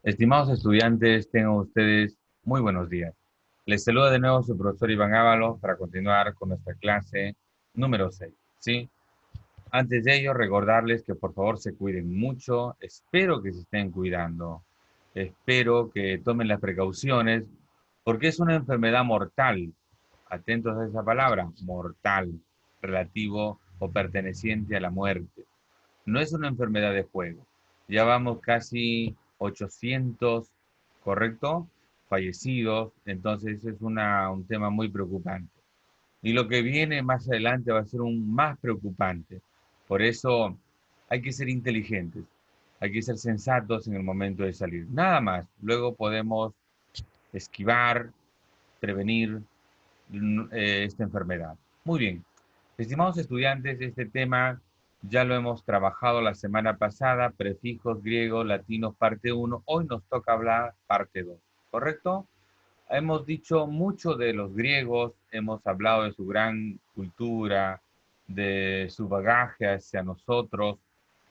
Estimados estudiantes, tengan ustedes muy buenos días. Les saluda de nuevo su profesor Iván Ábalos para continuar con nuestra clase número 6. ¿Sí? Antes de ello, recordarles que por favor se cuiden mucho. Espero que se estén cuidando. Espero que tomen las precauciones porque es una enfermedad mortal. Atentos a esa palabra, mortal, relativo o perteneciente a la muerte. No es una enfermedad de juego. Ya vamos casi 800, ¿correcto? Fallecidos, entonces es un tema muy preocupante. Y lo que viene más adelante va a ser un más preocupante. Por eso hay que ser inteligentes, hay que ser sensatos en el momento de salir. Nada más. Luego podemos esquivar, prevenir esta enfermedad. Muy bien. Estimados estudiantes, este tema ya lo hemos trabajado la semana pasada, prefijos griegos, latinos, parte uno. Hoy nos toca hablar parte 2, ¿correcto? Hemos dicho mucho de los griegos, hemos hablado de su gran cultura, de su bagaje hacia nosotros,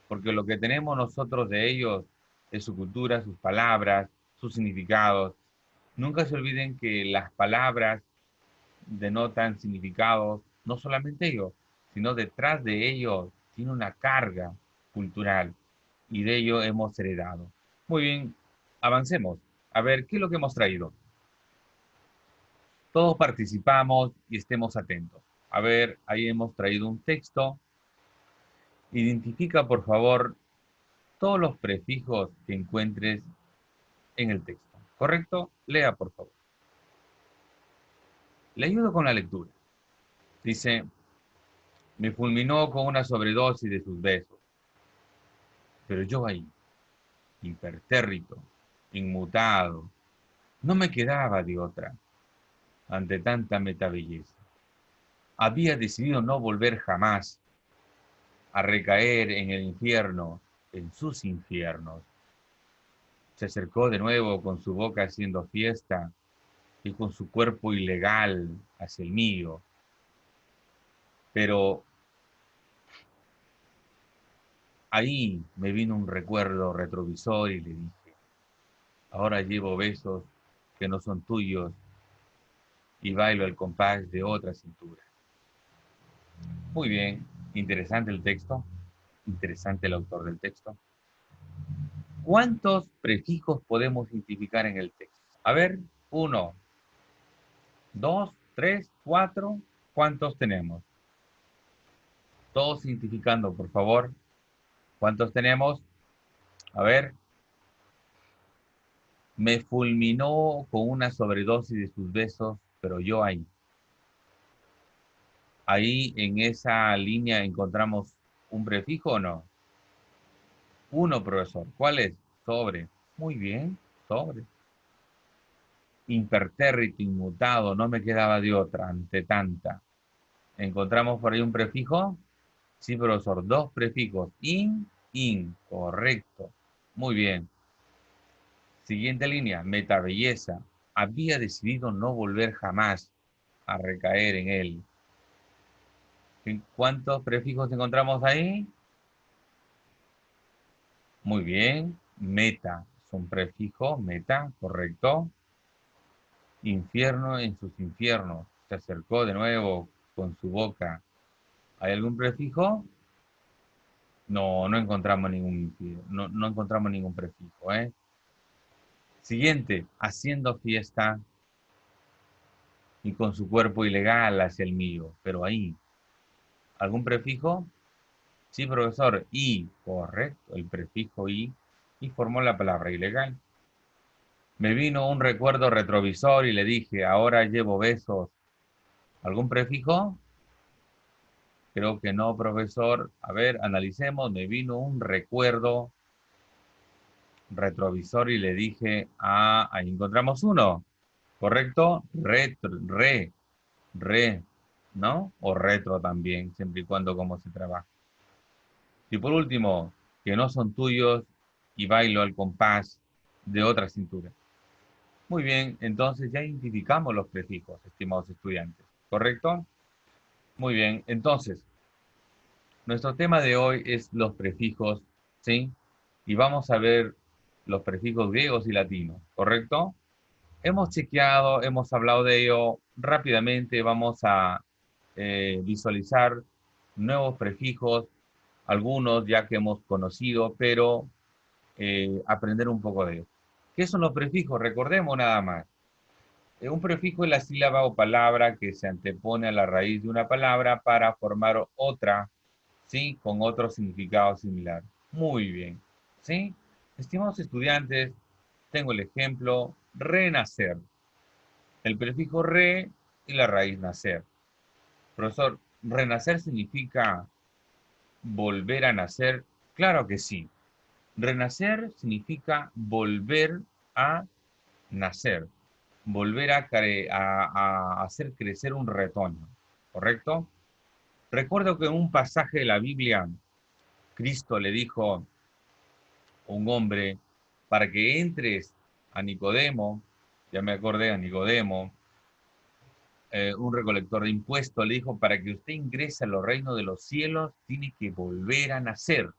porque lo que tenemos nosotros de ellos es su cultura, sus palabras, sus significados. Nunca se olviden que las palabras denotan significados, no solamente ellos, sino detrás de ellos tiene una carga cultural y de ello hemos heredado. Muy bien, avancemos. A ver, ¿qué es lo que hemos traído? Todos participamos y estemos atentos. A ver, ahí hemos traído un texto. Identifica, por favor, todos los prefijos que encuentres en el texto. ¿Correcto? Lea, por favor. Le ayudo con la lectura. Dice, me fulminó con una sobredosis de sus besos, pero yo ahí, impertérrito, inmutado, no me quedaba de otra ante tanta metabelleza. Había decidido no volver jamás a recaer en el infierno, en sus infiernos. Se acercó de nuevo con su boca haciendo fiesta y con su cuerpo ilegal hacia el mío. Pero ahí me vino un recuerdo retrovisor y le dije, ahora llevo besos que no son tuyos y bailo al compás de otra cintura. Muy bien, interesante el texto, interesante el autor del texto. ¿Cuántos prefijos podemos identificar en el texto? A ver, uno, dos, tres, cuatro. ¿Cuántos tenemos? Todos identificando, por favor. ¿Cuántos tenemos? A ver, me fulminó con una sobredosis de sus besos, pero yo ahí. Ahí en esa línea encontramos un prefijo o no. Uno, profesor. ¿Cuál es? Sobre. Muy bien, sobre. Impertérrito, inmutado, no me quedaba de otra ante tanta. ¿Encontramos por ahí un prefijo? Sí, profesor, dos prefijos. In, correcto. Muy bien. Siguiente línea, metabelleza. Había decidido no volver jamás a recaer en él. ¿Cuántos prefijos encontramos ahí? Muy bien. Meta, es un prefijo, meta, correcto. Infierno en sus infiernos. Se acercó de nuevo con su boca. ¿Hay algún prefijo? No, no encontramos ningún, no encontramos ningún prefijo, ¿eh? Siguiente, haciendo fiesta y con su cuerpo ilegal hacia el mío. Pero ahí, ¿algún prefijo? Sí, profesor. Y, correcto, el prefijo y formó la palabra ilegal. Me vino un recuerdo retrovisor y le dije, ahora llevo besos. ¿Algún prefijo? Creo que no, profesor. A ver, analicemos. Me vino un recuerdo retrovisor y le dije, ah, ahí encontramos uno. ¿Correcto? Re, ¿no? O retro también, siempre y cuando como se trabaja. Y por último, que no son tuyos y bailo al compás de otra cintura. Muy bien, entonces ya identificamos los prefijos, estimados estudiantes, ¿correcto? Muy bien, entonces, nuestro tema de hoy es los prefijos, ¿sí? Y vamos a ver los prefijos griegos y latinos, ¿correcto? Hemos chequeado, hemos hablado de ello rápidamente. Vamos a visualizar nuevos prefijos, algunos ya que hemos conocido, pero aprender un poco de ellos. ¿Qué son los prefijos? Recordemos nada más. Un prefijo es la sílaba o palabra que se antepone a la raíz de una palabra para formar otra, ¿sí? Con otro significado similar. Muy bien, ¿sí? Estimados estudiantes, tengo el ejemplo renacer. El prefijo re y la raíz nacer. Profesor, ¿renacer significa volver a nacer? Claro que sí. Renacer significa volver a nacer, volver a hacer crecer un retoño, ¿correcto? Recuerdo que en un pasaje de la Biblia, Cristo le dijo a un hombre, para que entres a Nicodemo, ya me acordé a Nicodemo, un recolector de impuestos, le dijo, para que usted ingrese a los reinos de los cielos, tiene que volver a nacer,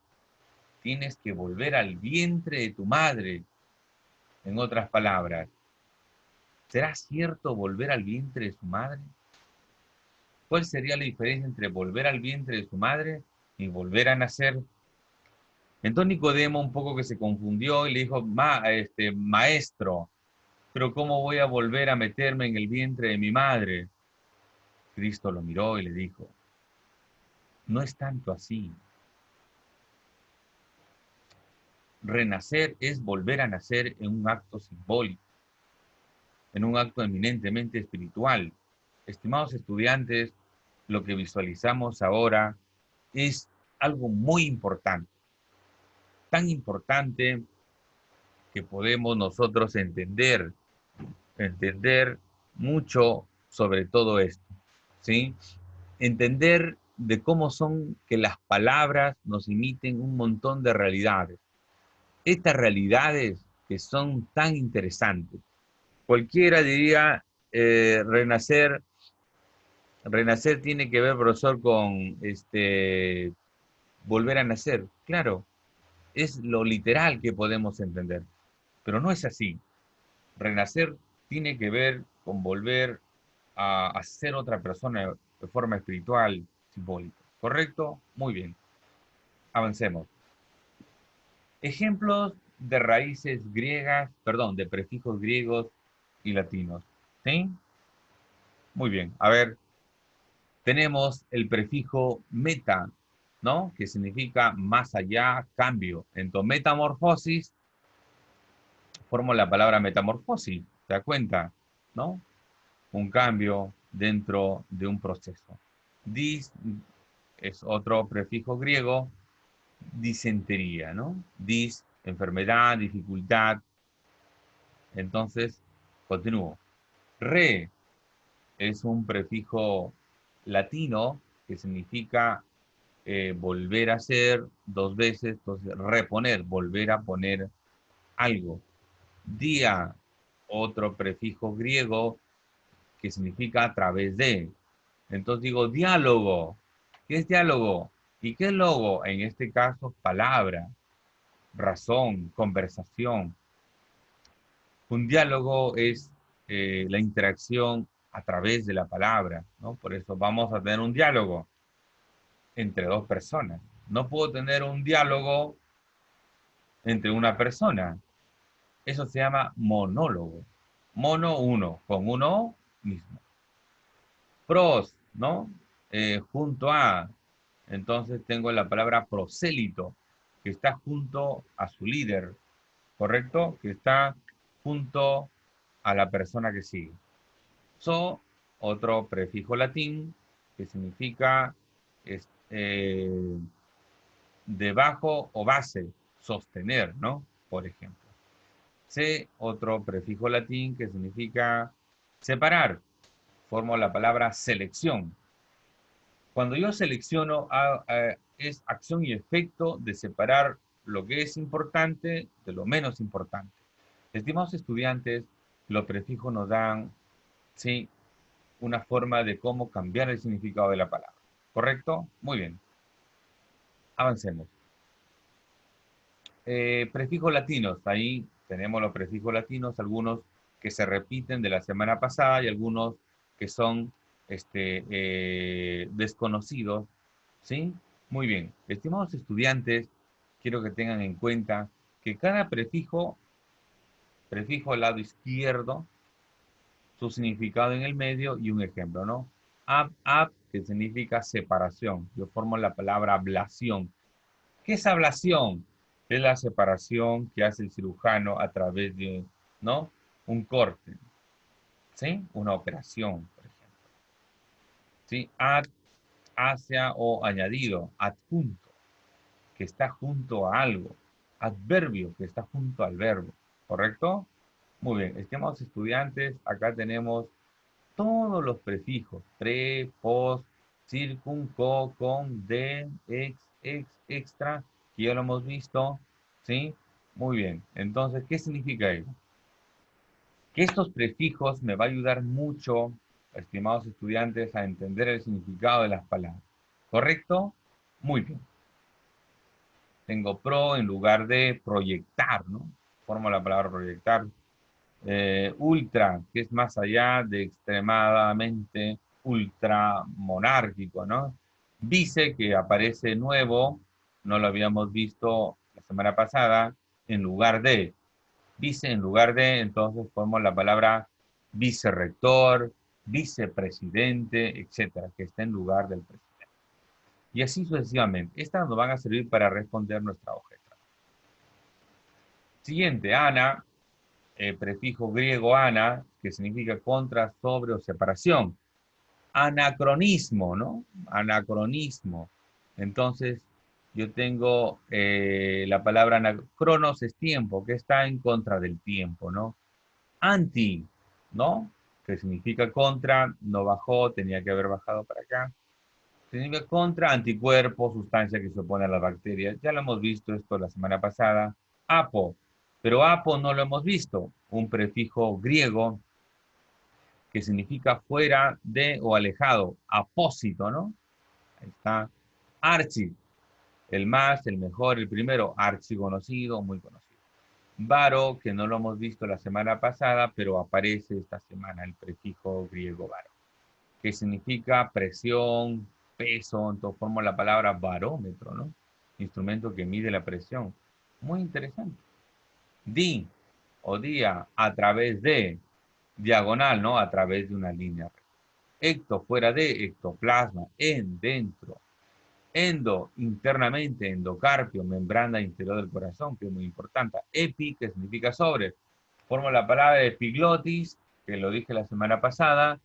tienes que volver al vientre de tu madre. En otras palabras, ¿será cierto volver al vientre de su madre? ¿Cuál sería la diferencia entre volver al vientre de su madre y volver a nacer? Entonces Nicodemo un poco que se confundió y le dijo, maestro, pero ¿cómo voy a volver a meterme en el vientre de mi madre? Cristo lo miró y le dijo, no es tanto así. Renacer es volver a nacer en un acto simbólico, en un acto eminentemente espiritual. Estimados estudiantes, lo que visualizamos ahora es algo muy importante, tan importante que podemos nosotros entender mucho sobre todo esto, ¿sí? Entender de cómo son que las palabras nos imiten un montón de realidades. Estas realidades que son tan interesantes. Cualquiera diría, renacer, renacer tiene que ver, profesor, con volver a nacer. Claro, es lo literal que podemos entender, pero no es así. Renacer tiene que ver con volver a ser otra persona de forma espiritual, simbólica. ¿Correcto? Muy bien. Avancemos. Ejemplos de raíces griegas, perdón, de prefijos griegos y latinos. ¿Sí? Muy bien. A ver, tenemos el prefijo meta, ¿no? Que significa más allá, cambio. Entonces, metamorfosis, formo la palabra metamorfosis, ¿te das cuenta? ¿No? Un cambio dentro de un proceso. Dis es otro prefijo griego, disentería, ¿no? Dis, enfermedad, dificultad. Entonces, continúo. Re es un prefijo latino que significa volver a hacer dos veces, entonces reponer, volver a poner algo. Día, otro prefijo griego que significa a través de. Entonces digo diálogo. ¿Qué es diálogo? ¿Y qué es logo? En este caso, palabra, razón, conversación. Un diálogo es la interacción a través de la palabra, ¿no? Por eso vamos a tener un diálogo entre dos personas. No puedo tener un diálogo entre una persona. Eso se llama monólogo. Mono uno, con uno mismo. Pros, ¿no? Junto a. Entonces tengo la palabra prosélito, que está junto a su líder, ¿correcto? Que está junto a la persona que sigue. So, otro prefijo latín que significa debajo o base, sostener, ¿no? Por ejemplo. C, otro prefijo latín que significa separar. Formo la palabra selección. Cuando yo selecciono, es acción y efecto de separar lo que es importante de lo menos importante. Estimados estudiantes, los prefijos nos dan, ¿sí?, una forma de cómo cambiar el significado de la palabra. ¿Correcto? Muy bien. Avancemos. Prefijos latinos. Ahí tenemos los prefijos latinos, algunos que se repiten de la semana pasada y algunos que son desconocidos. ¿Sí? Muy bien. Estimados estudiantes, quiero que tengan en cuenta que cada prefijo al lado izquierdo, su significado en el medio y un ejemplo, ¿no? Ab, que significa separación. Yo formo la palabra ablación. ¿Qué es ablación? Es la separación que hace el cirujano a través de, ¿no? Un corte, ¿sí? Una operación, por ejemplo. ¿Sí? Ad, hacia o añadido, adjunto, que está junto a algo. Adverbio, que está junto al verbo, ¿correcto? Muy bien, estimados estudiantes, acá tenemos todos los prefijos, pre, post, circun, co, con, de, extra, que ya lo hemos visto, ¿sí? Muy bien, entonces, ¿qué significa eso? Que estos prefijos me va a ayudar mucho, estimados estudiantes, a entender el significado de las palabras. ¿Correcto? Muy bien. Tengo pro en lugar de proyectar, ¿no? Formo la palabra proyectar. Ultra, que es más allá de extremadamente ultramonárquico, ¿no? Vice, que aparece nuevo, no lo habíamos visto la semana pasada, en lugar de. Vice en lugar de, entonces ponemos la palabra vicerrector, vicepresidente, etcétera, que está en lugar del presidente. Y así sucesivamente. Estas nos van a servir para responder nuestra hoja. Siguiente, ana, prefijo griego ana, que significa contra, sobre o separación. Anacronismo, ¿no? Anacronismo. Entonces, yo tengo la palabra cronos es tiempo, que está en contra del tiempo, ¿no? Anti, ¿no? Que significa contra, no bajó, tenía que haber bajado para acá. Significa contra, anticuerpo, sustancia que se opone a las bacterias. Ya lo hemos visto esto la semana pasada. Apo, pero apo no lo hemos visto. Un prefijo griego que significa fuera de o alejado. Apósito, ¿no? Ahí está. Archi, el más, el mejor, el primero. Archi conocido, muy conocido. Varo, que no lo hemos visto la semana pasada, pero aparece esta semana el prefijo griego varo, que significa presión, peso, entonces formo la palabra barómetro, ¿no? Instrumento que mide la presión. Muy interesante. Di o día, a través de, diagonal, ¿no? A través de una línea. Ecto, fuera de, ectoplasma, en, dentro. Endo, internamente, endocarpio, membrana interior del corazón, que es muy importante. Epi, que significa sobre. Formo la palabra epiglotis, que lo dije la semana pasada,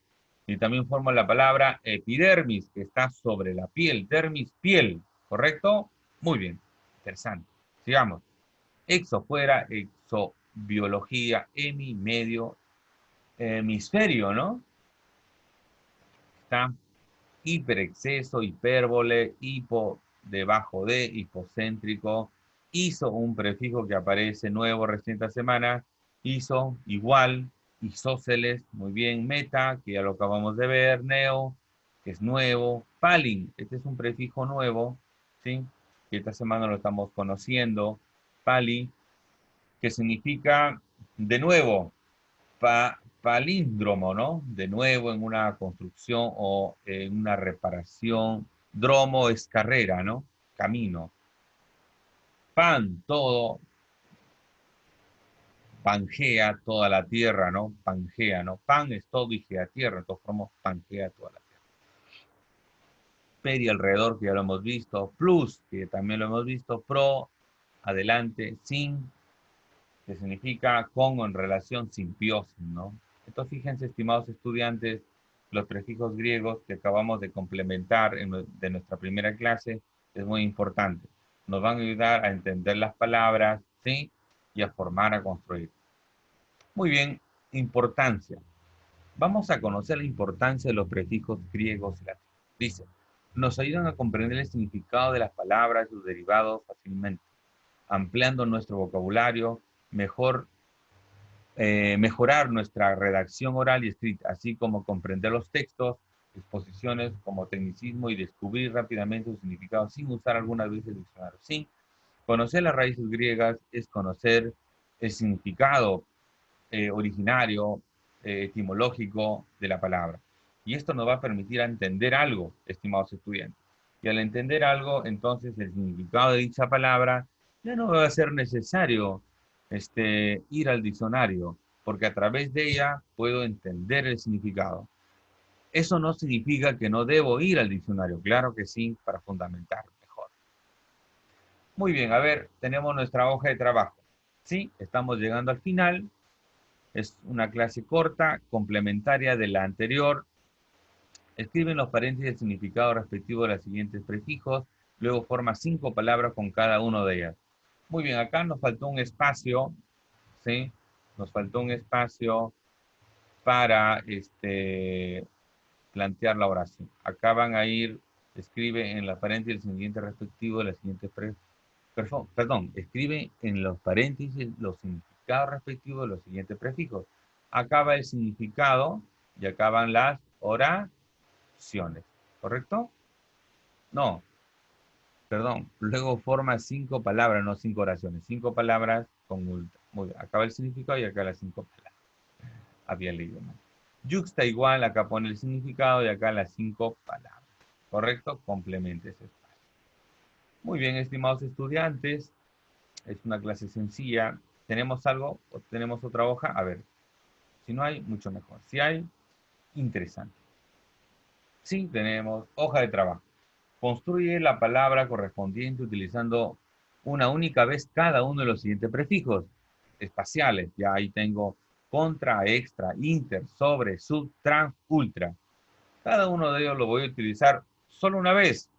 y también formo la palabra epidermis, que está sobre la piel. Dermis, piel, ¿correcto? Muy bien, interesante. Sigamos. Exo, fuera, exobiología, hemi, medio, hemisferio, ¿no? Está hiperexceso, hipérbole, hipo, debajo de, hipocéntrico, iso, un prefijo que aparece nuevo reciente semana, iso, igual, isósceles, muy bien, meta, que ya lo acabamos de ver, neo, que es nuevo, palin, este es un prefijo nuevo, ¿sí? Que esta semana lo estamos conociendo, pali, que significa de nuevo, palíndromo, ¿no? De nuevo en una construcción o en una reparación. Dromo es carrera, ¿no? Camino. Pan, todo. Pangea, toda la tierra, ¿no? Pangea, ¿no? Pan es todo y gea tierra, entonces formamos Pangea, toda la tierra. Peri alrededor, que ya lo hemos visto. Plus, que también lo hemos visto. Pro, adelante. Sin, que significa con o en relación, simbiosis, ¿no? Entonces, fíjense, estimados estudiantes, los prefijos griegos que acabamos de complementar de nuestra primera clase es muy importante. Nos van a ayudar a entender las palabras, ¿sí? Y a formar, a construir. Muy bien, importancia. Vamos a conocer la importancia de los prefijos griegos y latinos. Dice, nos ayudan a comprender el significado de las palabras y sus derivados fácilmente, ampliando nuestro vocabulario, mejorar nuestra redacción oral y escrita, así como comprender los textos, exposiciones como tecnicismo y descubrir rápidamente su significado sin usar algunas veces el diccionario. Sí, Conocer las raíces griegas es conocer el significado originario, etimológico de la palabra. Y esto nos va a permitir entender algo, estimados estudiantes. Y al entender algo, entonces el significado de dicha palabra ya no va a ser necesario ir al diccionario, porque a través de ella puedo entender el significado. Eso no significa que no debo ir al diccionario, claro que sí, para fundamentar mejor. Muy bien, a ver, tenemos nuestra hoja de trabajo. Sí, estamos llegando al final. Es una clase corta, complementaria de la anterior. Escribe en los paréntesis el significado respectivo de los siguientes prefijos, luego forma 5 palabras con cada uno de ellas. Muy bien, acá nos faltó un espacio, ¿sí? Nos faltó un espacio para plantear la oración. Acá van a ir, escribe en la paréntesis el siguiente respectivo de las siguientes perdón, escribe en los paréntesis los significados respectivos de los siguientes prefijos. Acaba el significado y acaban las oraciones, ¿correcto? No, perdón, luego forma 5 palabras, no 5 oraciones, 5 palabras con ultra. Muy bien, acaba el significado y acá las 5 palabras. Había leído mal. Yuxta igual, acá pone el significado y acá las 5 palabras. ¿Correcto? Complementa ese espacio. Muy bien, estimados estudiantes. Es una clase sencilla. ¿Tenemos algo o tenemos otra hoja? A ver, si no hay, mucho mejor. Si hay, interesante. Sí, tenemos hoja de trabajo. Construye la palabra correspondiente utilizando una única vez cada uno de los siguientes prefijos espaciales. Ya ahí tengo contra, extra, inter, sobre, sub, trans, ultra. Cada uno de ellos lo voy a utilizar solo una vez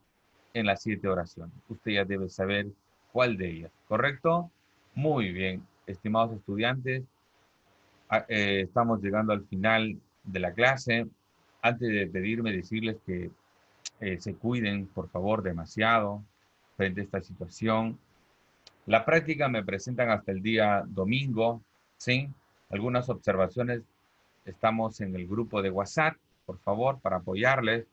en las 7 oraciones. Usted ya debe saber cuál de ellas, ¿correcto? Muy bien, estimados estudiantes, estamos llegando al final de la clase. Antes de pedirme, decirles que se cuiden, por favor, demasiado frente a esta situación. La práctica me presentan hasta el día domingo, ¿sí? Algunas observaciones, estamos en el grupo de WhatsApp, por favor, para apoyarles.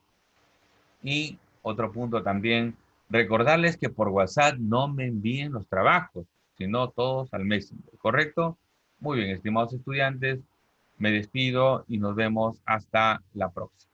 Y otro punto también, recordarles que por WhatsApp no me envíen los trabajos, sino todos al Messenger, ¿correcto? Muy bien, estimados estudiantes, me despido y nos vemos hasta la próxima.